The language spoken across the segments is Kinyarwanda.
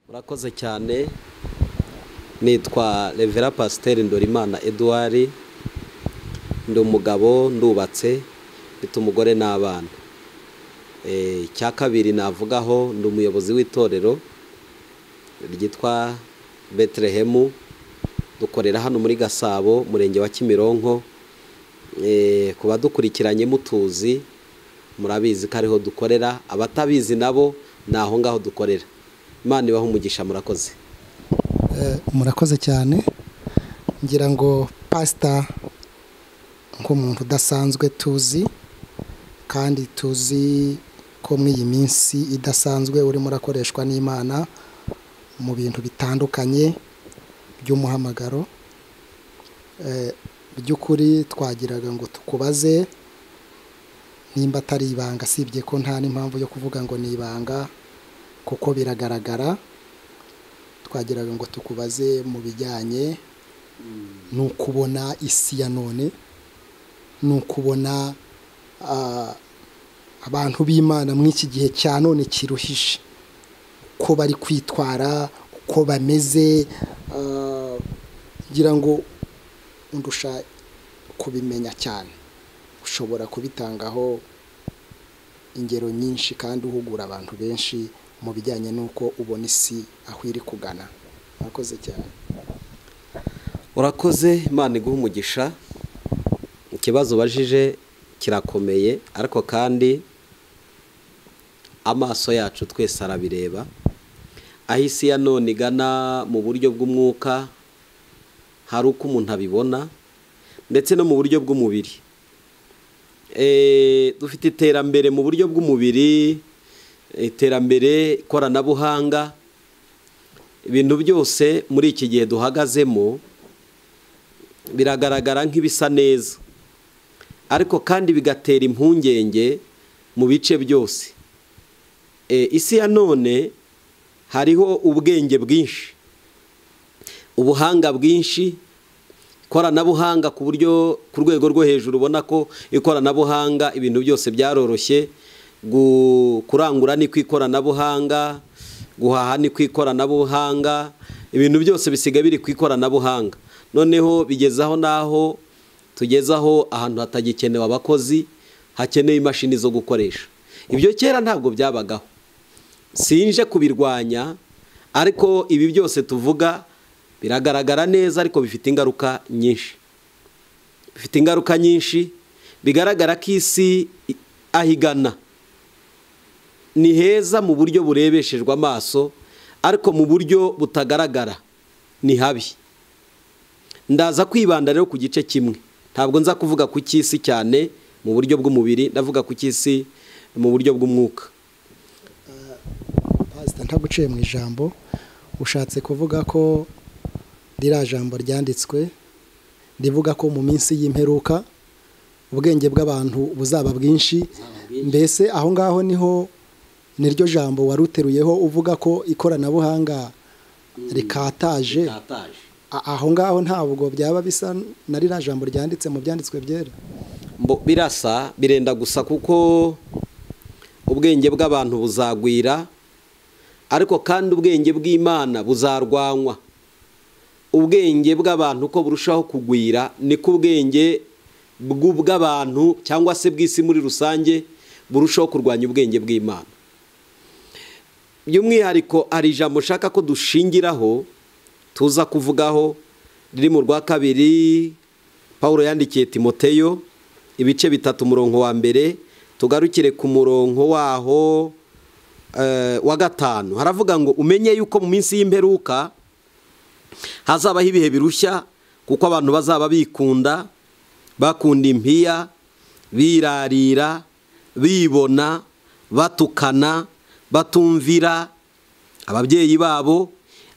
Murakoze cyane. Nitwa Revera Pasiteri Ndorimana Edouard, ndi umugabo, ndubatse, mfite umugore n'abana. Icya kabiri navugaho, ndi umuyobozi w'itorero ryitwa Betelehemu, dukorera hano muri Gasabo, murenge wa Kimironko. Ku badukurikiranye mutuzi, murabizi ko ariho dukorera, abatabizi nabo ni aho ngaho dukorera. Imana ibahe umugisha, murakoze. Murakoze cyane. Ngira ngo pastor nk'umuntu udasanzwe tuzi, kandi tuzi ko muri iyi minsi idasanzwe urimo urakoreshwa n'Imana mu bintu bitandukanye by'umuhamagaro. By'ukuri twagiraga ngo tukubaze nimba atari ibanga, sibye ko nta n'impamvu yo kuvuga ngo ni ibanga kuko biragaragara. Twagiraga ngo tukubaze mu bijyanye n'ukubona isi ya none, n'ukubona abantu b'Imana muri iki gihe cya none kiruhishe, uko bari kwitwara, uko bameze. Ngira ngo undusha kubimenya cyane, ushobora kubitangaho ingero nyinshi kandi uhugura abantu benshi mu bijyanye n'uko ubona isi aho iri kugana. Murakoze cyane. Urakoze, Imana iguhe umugisha. Ikibazo bajije kirakomeye, ariko kandi amaso yacu twese arabireba. Aho isi ya none igana mu buryo bw'umwuka, hari uko umuntu abibona, ndetse no mu buryo bw'umubiri. Dufite iterambere mu buryo bw'umubiri, iterambere, ikoranabuhanga, ibintu byose muri iki gihe duhagazemo biragaragara nk'ibisa neza, ariko kandi bigatera impungenge mu bice byose. Isi ya none hariho ubwenge bwinshi, ubuhanga bwinshi, ikoranabuhanga ku buryo ku rwego rwo hejuru ubona ko ikoranabuhanga ibintu byose byaroroshye. Kurangura ni ku ikoranabuhanga, guhaha ni ku ikoranabuhanga, ibintu byose bisigaye biri ku ikoranabuhanga. Noneho bigezaho naho tugezaho ahantu hatagikenewe abakozi, hakenewe imashini zo gukoresha. Ibyo kera ntabwo byabagaho, sinje kubirwanya, ariko ibi byose tuvuga biragaragara neza, ariko bifite ingaruka nyinshi. Bifite ingaruka nyinshi, bigaragara ko isi ahigana ni heza mu buryo burebeshejwe amaso, ariko mu buryo butagaragara ni habi. Ndaza kwibanda rero ku gice kimwe, ntabwo nza kuvuga ku cy'isi cyane mu buryo bw'umubiri, ndavuga ku cy'isi mu buryo bw'umwuka. Pastor, ntaguciye mu ijambo, ushatse kuvuga ko ririya jambo ryanditswe rivuga ko mu minsi y'imperuka ubwenge bw'abantu buzaba bwinshi. Mbese aho ngaho niho niryo jambo waruteruyeho uvuga ko ikoranabuhanga rikataje. Aho ngaho ntabwo byaba bisa na ririya jambo ryanditse mu byanditswe byera? Birasa, birenda gusa, kuko ubwenge bw'abantu buzagwira, ariko kandi ubwenge bw'Imana buzarwanywa. Ubwenge bw'abantu uko burushaho kugwira, niko ubwenge bw'abantu cyangwa se bw'isi muri rusange burushaho kurwanya ubwenge bw'Imana. By'umwihariko hari ijambo nshaka ko dushingiraho, tuza kuvugaho, riri mu rwa kabiri Pawulo yandikiye Timoteyo, ibice 3 umurongo wa mbere, tugarukire ku murongo waho wa 5. Haravuga ngo umenye yuko mu minsi y'imperuka hazabaho ibihe birushya, kuko abantu bazaba bikunda, bakunda impiya, birarira, bibona, batukana, batumvira ababyeyi babo,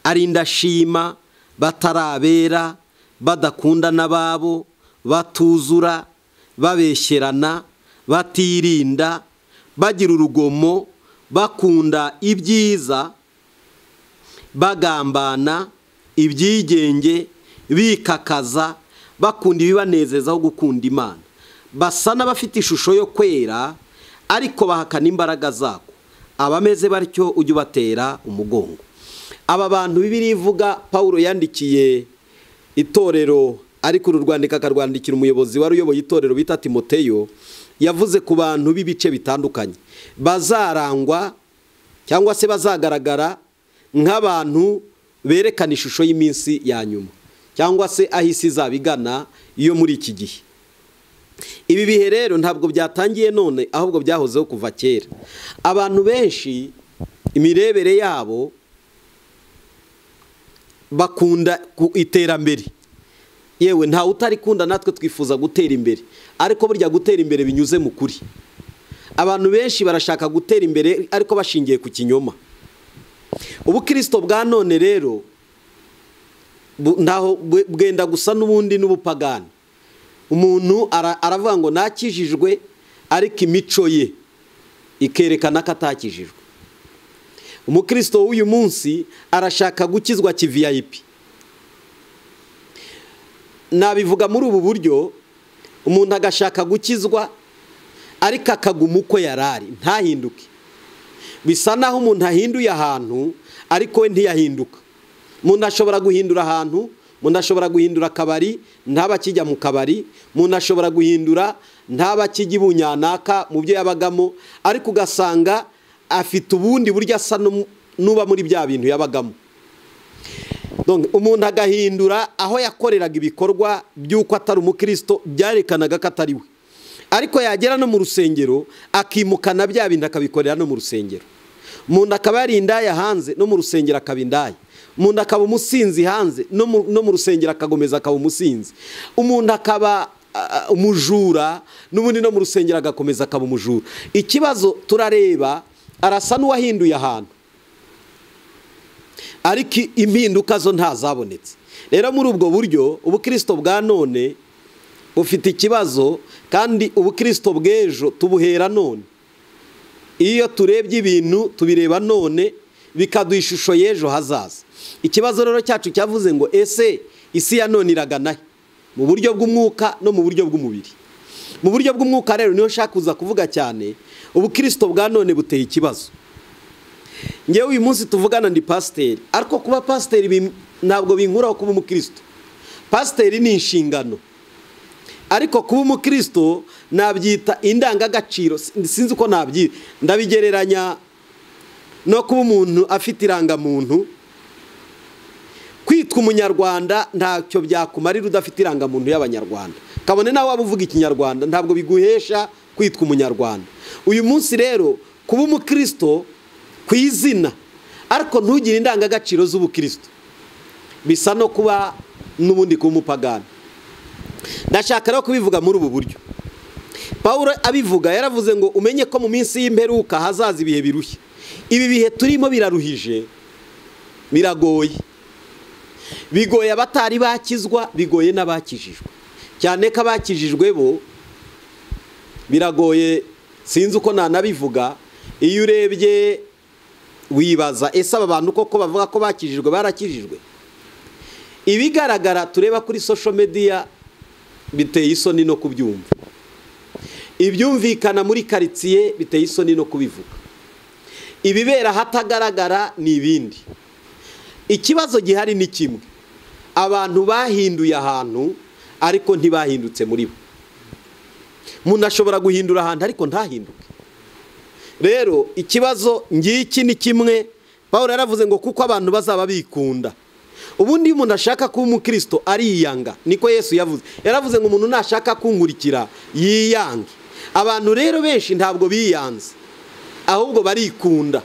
ari indashima, batarabera, badakunda n'ababo, batuzura, babeshyerana, batirinda, bagira urugomo, bakunda ibyiza, bagambana, ibyigenge, bikakaza, bakunda ibibanezeza aho gukunda Imana. Basa n'abafite ishusho yo kwera, ariko bahakana imbaraga zako. Abameze batyo ujye ubatera umugongo. aba bantu Bibiliya ivuga Pawulo yandikiye itorero, ariko uru rwandiko akarwandikira umuyobozi wari uyoboye itorero bita Timoteyo, yavuze ku bantu b'ibice bitandukanye bazarangwa cyangwa se bazagaragara nk'abantu berekana ishusho y'iminsi ya nyuma, cyangwa se aho isi izabigana iyo muri iki gihe. Ibi bihe rero ntabwo byatangiye none, ahubwo byahozeho kuva kera. Abantu benshi imirebere yabo bakunda iterambere, yewe ntawe utarikunda, natwe twifuza gutera imbere, ariko burya gutera imbere binyuze mu kuri. Abantu benshi barashaka gutera imbere ariko bashingiye ku kinyoma. Ubukristo bwa none rero ntaho bwenda gusa n'ubundi n'ubupagani. Umuntu aravuga ngo nakijijwe, ariko imico ye ikerekana ko atakijijwe. Umukristo w'uyu munsi arashaka gukizwa VIP. Nabivuga muri ubu buryo, umuntu agashaka gukizwa ariko akaguma uko yarari, ntahinduke. Bisa naho umuntu ahinduye ahantu ariko we ntiyahinduka. Umuntu ashobora guhindura ahantu, umuntu ashobora guhindura akabari ntaba kijya mu kabari, umuntu ashobora guhindura ntaba kijya ibunyanaka mu byo yabagamo, ariko ugasanga afite ubundi buryo asa n'uba muri bya bintu yabagamo. Umuntu agahindura aho yakoreraga ibikorwa by'uko atari umukristo, byarekanaga ko atari we, ariko yagera no mu rusengero akimukana bya bintu akabikorera no mu rusengero. Umuntu akaba yari indaya hanze, no mu rusengero akaba indaya. Umuntu akaba umusinzi hanze, no mu rusengero akagomeza akaba umusinzi. Umuntu akaba umujura, n'ubundi no mu rusengero agakomeza akaba umujura. Ikibazo turareba, arasa n'uwahinduye ahantu, ariko impinduka zo ntazabonetse. Rero muri ubwo buryo ubukristo bwa none bufite ikibazo, kandi ubukristo bw'ejo tubuhera none. Iyo turebye ibintu tubireba none, bikaduha ishusho y'ejo hazaza. Ikibazo rero cyacu cyavuze ngo ese isi ya none iragana he? Mu buryo bw'umwuka no mu buryo bw'umubiri. Mu buryo bw'umwuka rero niho nshaka kuza kuvuga cyane, ubukristo bwa none buteye ikibazo. Ngewe uyu munsi tuvugana ndi pasiteri, ariko kuba pasiteri ntabwo binkuraho kuba umukristo. Pasiteri ni inshingano, ariko kuba umukristo nabyita indangagaciro. Sinzi uko nabyita, ndabigereranya no kuba umuntu afite irangamuntu. Kwitwa umunyarwanda ntacyo byakumarira udafite irangamuntu y'abanyarwanda. Kabone nawe waba uvuga ikinyarwanda, ntabwo biguhesha kwitwa umunyarwanda. Uyu munsi rero kuba umukristo ku izina, ariko ntugire indangagaciro z'ubukristo, bisa no kuba n'ubundi kuba umupagani. Ndashaka rero kubivuga muri ubu buryo. Pawulo abivuga yaravuze ngo umenye ko mu minsi y'imperuka hazaza ibihe birushye. Ibi bihe turimo biraruhije, biragoye. Bigoye abatari bakizwa, bigoye n'abakijijwe. Cyane ko abakijijwe bo biragoye, sinzi uko nanabivuga. Iyo urebye wibaza, ese aba bantu koko bavuga ko bakijijwe barakijijwe? Ibigaragara tureba kuri social media biteye isoni no kubyumva. Ibyumvikana muri karitsiye biteye isoni no kubivuga. Ibibera hatagaragara ni ibindi. Ikibazo gihari ni kimwe, abantu bahinduye ahantu ariko ntibahindutse muri bo. Umuntu ashobora guhindura ahantu ariko ntahinduke. Rero ikibazo ngiki ni kimwe. Pawulo yaravuze ngo kuko abantu bazaba bikunda. Ubundi umuntu ashaka kuba umukristo ariyanga, niko Yesu yavuze. Yaravuze ngo umuntu nashaka kunkurikira yiyange. Abantu rero benshi ntabwo biyanze, ahubwo barikunda.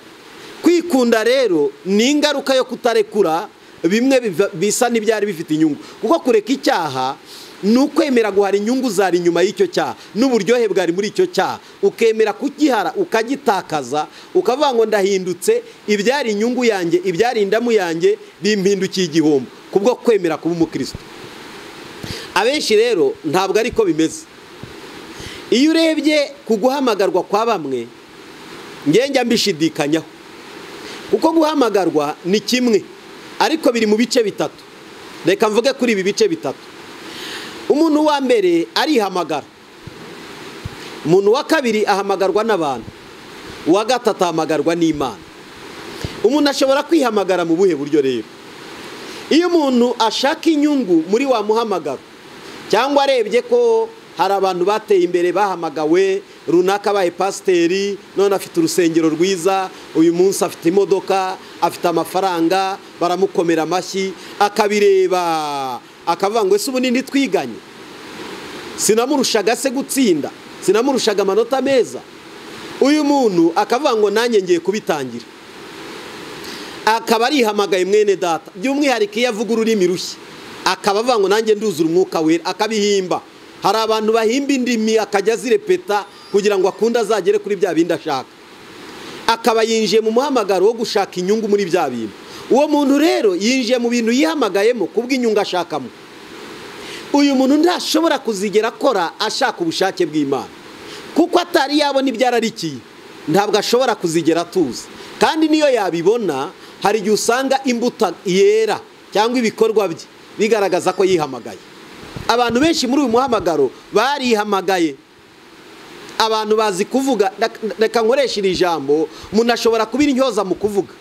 Kwikunda rero ni ingaruka yo kutarekura bimwe bisa n'ibyari bifite inyungu. Kuko kureka icyaha ni ukwemera guhara inyungu zari inyuma y'icyo cyaha, n'uburyohe bwari muri icyo cyaha. Ukemera kugihara ukagitakaza, ukavuga ngo ndahindutse, ibyari inyungu yanjye, ibyari indamu yanjye bimpindukiye igihombo, kubwo kwemera kuba umukristo. Abenshi rero ntabwo ariko bimeze. Iyo urebye ku guhamagarwa kwa bamwe, njya mbishidikanyaho. Kuko guhamagarwa ni kimwe, ariko biri mu bice bitatu. Reka mvuge kuri ibi bice bitatu. Umuntu wa mbere arihamagara, umuntu wa kabiri ahamagarwa n'abantu, uwa gatatu ahamagarwa n'Imana. umuntu ashobora kwihamagara mu buhe buryo rero? Iyo umuntu ashaka inyungu muri wa muhamagaro, cyangwa arebye ko hari abantu bateye imbere bahamagawe runaka, baye pasiteri, none afite urusengero rwiza, uyu munsi afite imodoka, afite amafaranga, baramukomera amashyi, akabireba akavuga ngo ese ubu nini twiganye, sinamurushaga se gutsinda, sinamurushaga amanota meza. Uyu muntu akavuga ngo nanjye ngiye kubitangira, akaba arihamagaye mwene data, by'umwihariko iyo avuga ururimi rushya, akaba avuga ngo nanjye nduzura umwuka wera, akabihimba. Hari abantu bahimba indimi akajya azirepeta kugira ngo akunde azagere kuri bya bindi ashaka, akaba yinjiye mu muhamagaro wo gushaka inyungu muri bya bintu. Uwo muntu rero yinjiye mu bintu yihamagayemo kubw'inyungu ashakamo. Uyu muntu ntashobora kuzigera akora ashaka ubushake bw'Imana, kuko atari yabona ibyararikiye, ntabwo ashobora kuzigera atuza. Kandi niyo yabibona, hari igihe usanga imbuto yera cyangwa ibikorwa bye bigaragaza ko yihamagaye. Abantu benshi muri uyu muhamagaro barihamagaye. Abantu bazi kuvuga, reka nkoresha iri jambo, umuntu ashobora kuba intyoza mu kuvuga,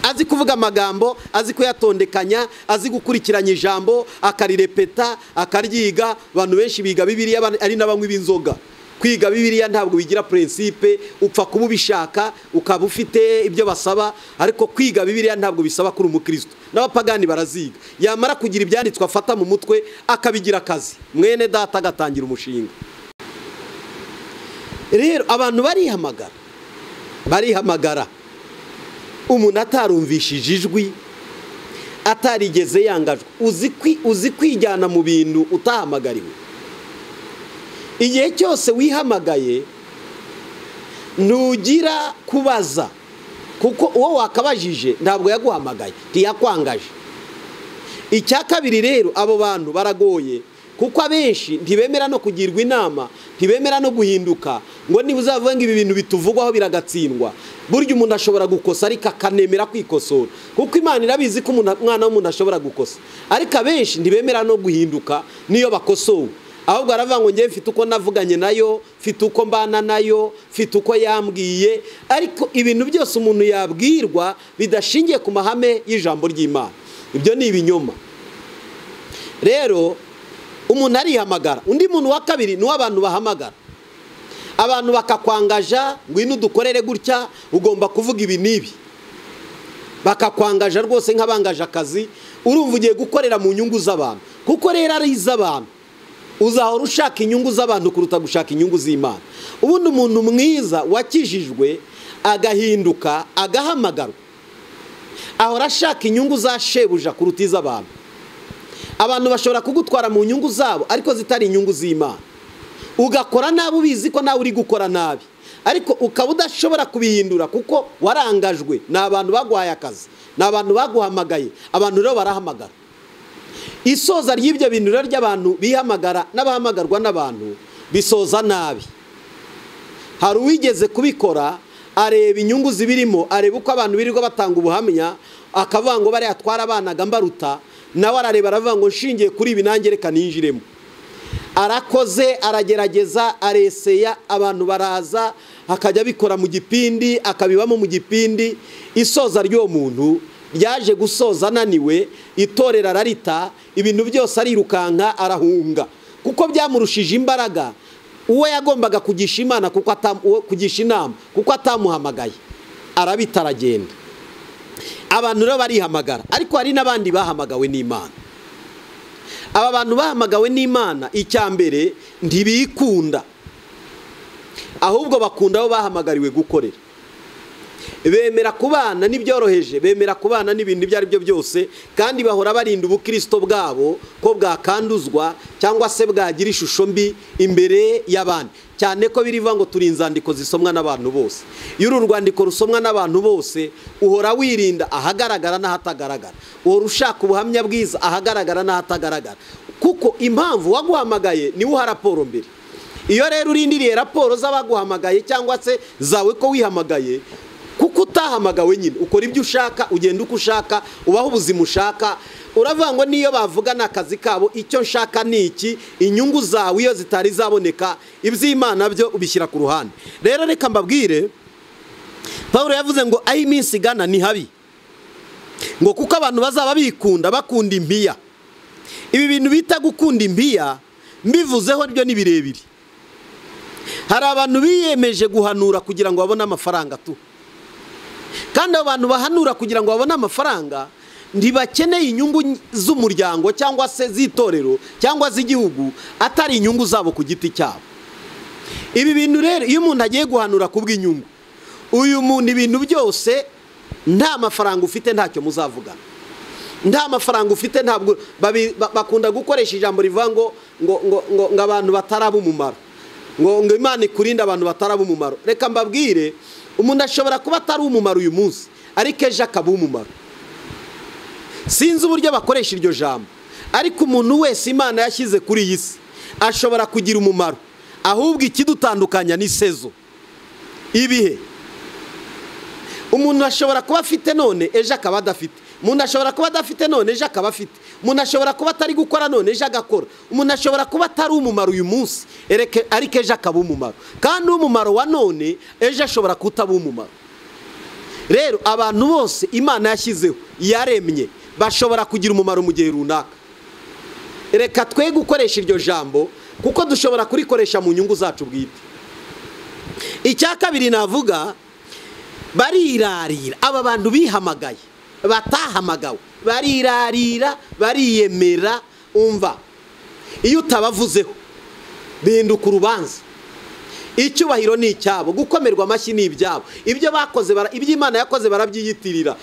azi kuvuga amagambo, azi kuyatondekanya, azi gukurikiranya ijambo, akarirepeta, akaryiga. Abantu benshi biga Bibiliya ari n'abanywi b'inzoga. Kwiga Bibiliya ntabwo bigira principe, upfa kuba ubishaka ukaba ufite ibyo basaba, ariko kwiga Bibiliya ntabwo bisaba kuri umukristo. N'abapagani baraziga, yamara kugira ibyanditswe afata mu mutwe akabigira akazi, mwene data agatangira umushinga. Rero abantu barihamagara, umuntu atarumvishije ijwi, atarigeze yangajwe, uzi kwijyana mu bintu utahamagariwe. Igihe cyose wihamagaye ntugira kubaza, kuko uwo wakabajije ntabwo yaguhamagaye, ntiyakwangaje. Icya kabiri rero, abo bantu baragoye, kuko abenshi ntibemera no kugirwa inama, ntibemera no guhinduka, ngo niba uzavuga ngo ibi bintu bituvugwaho biragatsindwa. Burya umuntu ashobora gukosa ariko akanemera kwikosora, kuko Imana irabizi ko umwana w'umuntu ashobora gukosa. Ariko abenshi ntibemera no guhinduka niyo bakosowe, ahubwo aravuga ngo ngiye mfite uko navuganye nayo, mfite uko mbana nayo, mfite uko yambwiye. Ariko ibintu byose umuntu yabwirwa bidashingiye ku mahame y'ijambo ry'Imana, ibyo ni ibinyoma. Rero umuntu arihamagara. Undi muntu wa kabiri ni w'abantu bahamagara. Abantu bakakwangaja, ngwino dukorere gutya, ugomba kuvuga ibi nibi. Bakakwangaja rwose nk'abangaje akazi, urumva ugiye gukorera mu nyungu z'abantu, kuko rero ari iz'abantu. Uzahora ushaka inyungu z'abantu kuruta gushaka inyungu z'Imana. Ubundi umuntu mwiza wakijijwe agahinduka agahamagarwa, ahora ashaka inyungu za shebuja kuruta iz'abantu. Abantu bashobora kugutwara mu nyungu zabo ariko zitari inyungu z'Imana, ugakora nabi ubizi ko nawe uri gukora nabi, ariko ukaba udashobora kubihindura kuko warangajwe. Ni abantu baguhaye akazi, ni abantu baguhamagaye. Abantu rero barahamagara. Isoza ry'ibyo bintu rero ry'abantu bihamagara n'abahamagarwa n'abantu bisoza nabi. Hari uwigeze kubikora, areba inyungu zibirimo, areba uko abantu birirwa batanga ubuhamya, akavuga ngo bari atwara abanaga mbaruta, nawe arareba aravuga ngo nshingiye kuri ibi nanjye reka ninjiremo. Arakoze, aragerageza, areseya, abantu baraza, akajya bikora mu gipindi, akabibamo mu gipindi. Isoza ry'uwo muntu ryaje gusoza ananiwe, itorera ararita, ibintu byose arirukanka, arahunga, kuko byamurushije imbaraga uwo yagombaga kugisha Imana, kugisha inama, kuko atamuhamagaye. Arabita, aragenda. Abantu rero barihamagara, ariko hari n'abandi bahamagawe n'Imana. Aba bantu bahamagawe n'Imana, icya mbere ntibikunda, ahubwo bakunda abo bahamagariwe gukorera. Bemera kubana n'ibyoroheje, bemera kubana n'ibintu ibyo ari byo byose, kandi bahora barinda ubukristo bwabo ko bwakanduzwa cyangwa se bwagira ishusho mbi imbere y'abandi, cyane ko birivuga ngo turi inzandiko zisomwa n'abantu bose. Iyo uru rwandiko rusomwa n'abantu bose, uhora wirinda ahagaragara n'ahatagaragara, uhora ushaka ubuhamya bwiza ahagaragara n'ahatagaragara, kuko impamvu waguhamagaye niwe uha raporo mbere. Iyo rero urindiriye raporo z'abaguhamagaye cyangwa se zawe ko wihamagaye, kuko utahamagawe nyine ukora ibyo ushaka, ugenda uko ushaka, ubaho ubuzima ushaka. Uravuga ngo niyo bavugana akazi kabo, icyo nshaka ni iki, inyungu zawe iyo zitari zaboneka, iby'Imana byo ubishyira ku ruhande. Rero reka mbabwire, Pawulo yavuze ngo aho iminsi igana ni habi. ngo kuko abantu bazaba bakunda impiya. Ibi bintu bita gukunda impiya mbivuzeho ryo ni birebire. Hari abantu biyemeje guhanura kugira ngo babone amafaranga tu, kandi abantu bahanura kugira ngo babone amafaranga ntibakeneye inyungu z'umuryango cyangwa se z'itorero cyangwa z'igihugu, atari inyungu zabo ku giti cyabo. Ibi bintu rero iyo umuntu agiye guhanura kubw'inyungu, uyu muntu ibintu byose nta mafaranga ufite ntacyo muzavugana. Nta mafaranga ufite ntabwo bakunda gukoresha ijambo rivuga ngo abantu bataraba umumaro, ngo Imana ikurinde abantu bataraba umumaro. Reka mbabwire, umuntu ashobora kuba atari umumaro uyu munsi ariko ejo akaba umumaro. Sinzi uburyo bakoresha iryo jambo, ariko umuntu wese Imana yashyize kuri iyi si ashobora kugira umumaro, ahubwo ikidutandukanya ni sezo, ibihe. Umuntu ashobora kuba afite none ejo akaba adafite. Umuntu ashobora kuba adafite none ejo akaba afite. Umuntu ashobora kuba atari gukora none ejo agakora. Umuntu ashobora kuba atari umumaro uyu munsi ariko ejo akaba umumaro, kandi umumaro wa none ejo ashobora kutaba umumaro. Rero abantu bose Imana yashyizeho yaremye bashobora kugira umumaro mu gihe runaka. Reka twe gukoresha iryo jambo kuko dushobora kurikoresha mu nyungu zacu bwite. Icya kabiri navuga, barirarira. Aba bantu bihamagaye batahamagawe, barirarira, bariyemera. Umva, iyo utabavuzeho binduka urubanza. Icyubahiro ni icyabo, gukomerwa amashyi ni ibyabo. Ibyo bakoze ibyo Imana yakoze barabyiyitirira.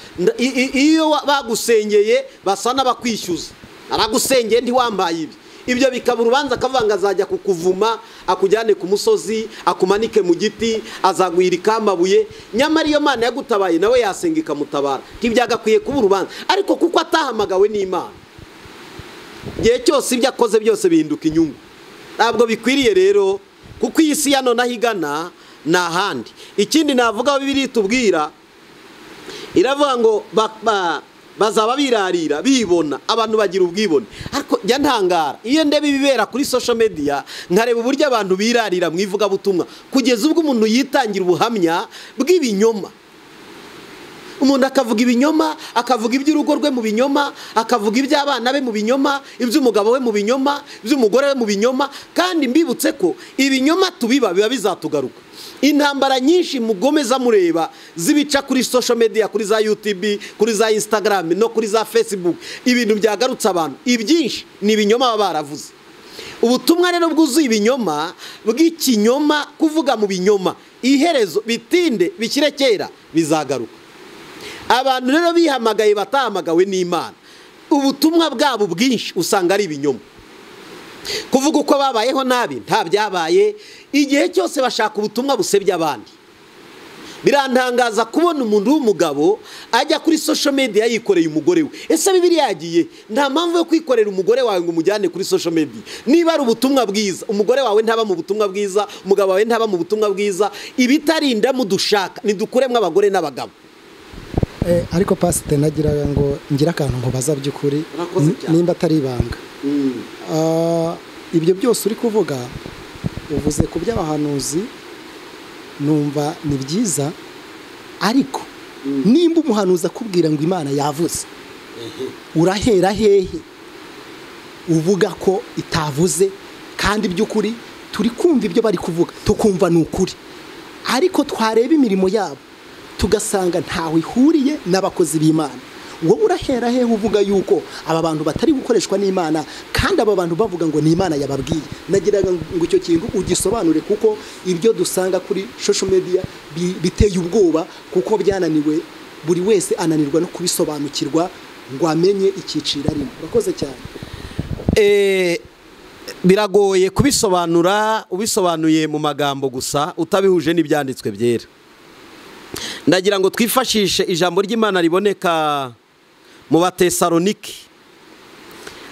Iyo bagusengeye basa n'abakwishyuza, aragusengeye ntiwambaye ibi. Ibyo bikaba urubanza, akavanga azajya kukuvuma, akujyane ku musozi, akumanike mu giti, azagwirika amabuye. Nyamara iyo Mana yagutabaye nawe yasenga ikamutabara. Ntibyagakwiye kuba urubanza, ariko kuko atahamagawe n'Imana, igihe cyose ibyo akoze byose bihinduka inyungu. Ntabwo bikwiriye rero, kuko iyi si ya none aho igana ni ahandi. Ikindi navuga, Bibiliya itubwira, iravuga ngo bazaba birarira, bibona. Abantu bagira ubwibone. Ariko njya ntangara iyo ndeba ibibera kuri social media, nkareba uburyo abantu birarira mu ivugabutumwa, kugeza ubwo umuntu yitangira ubuhamya bw'ibinyoma. Umuntu akavuga ibinyoma, akavuga iby'urugo rwe mu binyoma, akavuga iby'abana be mu binyoma, iby'umugabo we mu binyoma, iby'umugore we mu binyoma. Kandi mbibutse ko ibinyoma biba bizatugaruka. Intambara nyinshi mugomeza mureba zibica kuri social media, kuri za YouTube, kuri za Instagram no kuri za Facebook, ibintu byagarutse abantu, ibyinshi ni ibinyoma baba baravuze. Ubutumwa rero bwuzuye ibinyoma, bw'ikinyoma, kuvuga mu binyoma, iherezo bitinde bikire kera bizagaruka. Abantu rero bihamagaye batahamagawe n'Imana, ubutumwa bwabo bwinshi usanga ari ibinyoma. Kuvuga uko babayeho nabi nta byabaye, igihe cyose bashaka ubutumwa busebya abandi. Birantangaza kubona umuntu w'umugabo ajya kuri social media yikoreye umugore we. Ese Bibiliya yagiye? Nta mpamvu yo kwikorera umugore wawe ngo umujyane kuri social media. Niba ari ubutumwa bwiza, umugore wawe ntaba mu butumwa bwiza, umugabo wawe ntaba mu butumwa bwiza, ibitarinda mudushaka nidukuremwe abagore n'abagabo. Ariko pasite nagiraga ngo ngira akantu nkubaza by'ukuri, nimba atari ibanga. Ibyo byose uri kuvuga uvuze ku by'abahanuzi, numva ni byiza, ariko nimba umuhanuzi akubwira ngo Imana yavuze, urahera hehe uvuga ko itavuze? Kandi by'ukuri turi kumva ibyo bari kuvuga, tukumva ni ukuri, ariko twareba imirimo yabo tugasanga ntawe ihuriye n'abakozi b'Imana. Wowe urahera hehe uvuga yuko aba bantu batari gukoreshwa n'Imana, kandi aba bantu bavuga ngo ni Imana yababwiye? Nagiraga ngo icyo kintu ugisobanure, kuko ibyo dusanga kuri social media biteye ubwoba, kuko byananiwe, buri wese ananirwa no kubisobanukirwa ngo amenye icyiciro arimo. Urakoze cyane. Biragoye kubisobanura ubisobanuye mu magambo gusa, utabihuje n'ibyanditswe byera. Ndagira ngo twifashishe ijambo ry'Imana riboneka mu Batesalonike.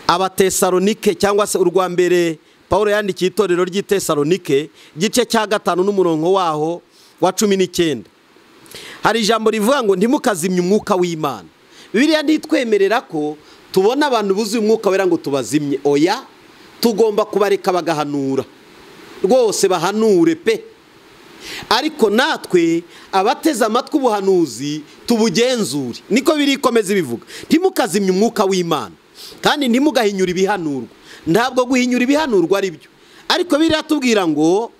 Abatesalonike cyangwa se urwa mbere Paulo yandikiye itorero ry'Itesalonike, gice cya 5 n'umurongo waho wa 19. Hari ijambo rivuga ngo ntimukazimye umwuka w'Imana. Bibiliya ntitwemerera ko tubona abantu buzuye umwuka wera ngo tubazimye. Oya, tugomba kubareka bagahanura. Rwose bahanure pe. ariko natwe abateze amatwi ubuhanuzi tubugenzure. Niko biri ikomeza bivuga, ntimukazimye umwuka w'Imana kandi ntimugahinyura ibihanurwa. Ntabwo guhinyura ibihanurwa ari byo, ariko biratubwira ngo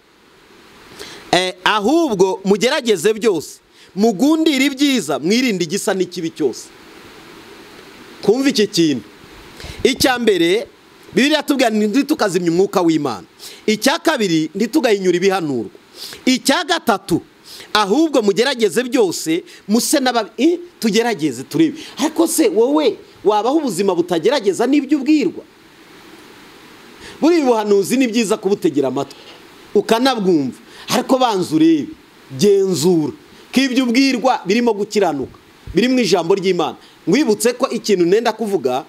ahubwo mugerageze byose, mugundire ibyiza, mwirinde igisa n'ikibi cyose. Kumva iki kintu, icya mbere Bibiliya tubwira ntitukazimye umwuka w'Imana. Icya kabiri ntitugahinyura ibihanurwa. Icya gatatu ahubwo mugerageze byose, muse n'ababi. Tugerageze turebe, ariko se wowe wabaho ubuzima butagerageza n'ibyo ubwirwa? Buri buhanuzi ni byiza kubutegera amatwi ukanabwumva, ariko banza urebe, genzura ko ibyo ubwirwa birimo gukiranuka, biri mu ijambo ry'Imana. Mwibutse ko ikintu nenda kuvuga,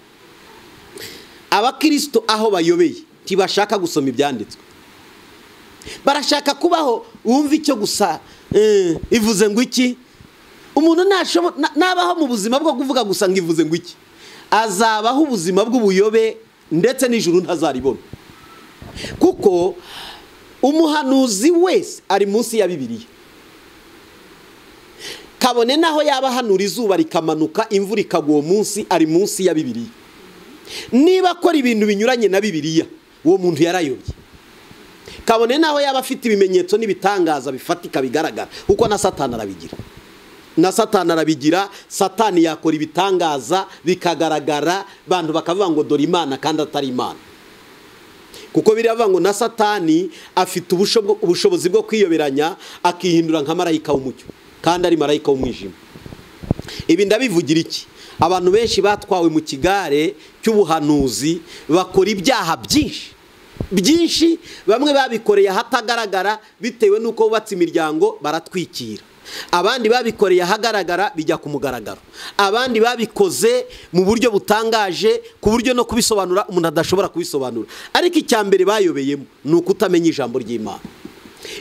abakristo aho bayobeye ntibashaka gusoma ibyanditswe, barashaka kubaho wumva icyo gusa. Ivuze ngo iki? Umuntu nabaho mu buzima bwo kuvuga gusa ngo ivuze ngo iki, azabaho ubuzima bw'ubuyobe, ndetse n'ijuru ntazaribona. Kuko umuhanuzi wese ari munsi ya Bibiliya. Kabone naho yaba hanura izuba rikamanuka, imvura ikagwa uwo munsi, ari munsi ya Bibiliya. Niba akora ibintu binyuranye na Bibiliya, uwo muntu yarayobye. Kabone naho yaba afite ibimenyetso n'ibitangaza bifatika bigaragara, kuko na Satani arabigira. Satani yakora ibitangaza bikagaragara, bantu bakavuga ngo dore Imana kandi atari Imana. Kuko biravuga ngo na Satani afite ubushobozi bwo kwiyoberanya, akihindura nka marayika w'umucyo kandi ari marayika w'umwijima. Ibi ndabivugira iki? Abantu benshi batwawe mu kigare cy'ubuhanuzi, bakora ibyaha byinshi, bamwe babikoreye ahatagaragara bitewe n'uko bubatse imiryango baratwikira. Abandi babikoreye ahagaragara bijya ku mugaragaro. Abandi babikoze mu buryo butangaje, ku buryo no kubisobanura umuntu adashobora kubisobanura. Ariko icya mbere bayobeyemo ni ukutamenya ijambo ry'Imana.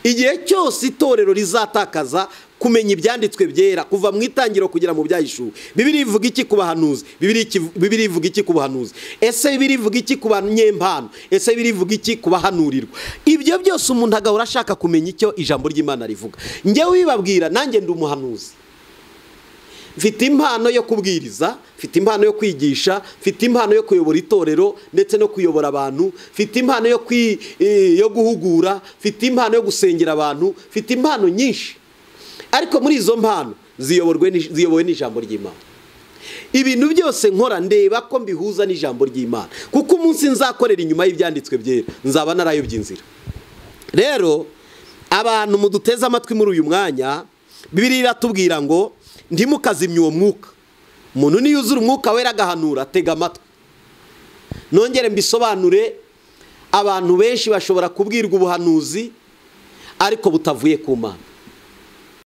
Igihe cyose itorero rizatakaza kumenya ibyanditswe byera kuva mu itangiro kugera mu byahishuwe, Bibiliya ivuga iki ku bahanuzi? Bibiliya ivuga iki ku bahanuzi? Ese Bibiliya ivuga iki ku banyempano? Ese Bibiliya ivuga iki ku bahanurirwa? Ibyo byose umuntu agahora ashaka kumenya icyo ijambo ry'Imana rivuga. Njyewe wibabwira, nanjye ndi umuhanuzi, mfite impano yo kubwiriza, mfite impano yo kwigisha, mfite impano yo kuyobora itorero ndetse no kuyobora abantu, mfite impano yo guhugura, mfite impano yo gusengera abantu, mfite impano nyinshi. Ariko muri izo mpano ziyobowe n'ijambo ry'Imana. Ibintu byose nkora ndeba ko mbihuza n'ijambo ry'Imana, kuko umunsi nzakorera inyuma y'ibyanditswe byera nzaba narayobye inzira. Rero abantu muduteze amatwi muri uyu mwanya, Bibiliya iratubwira ngo ntimukazimye uwo mwuka. Umuntu niyuzura umwuka wera agahanura, tega amatwi. Nongere mbisobanure, abantu benshi bashobora kubwirwa ubuhanuzi ariko butavuye ku Mana.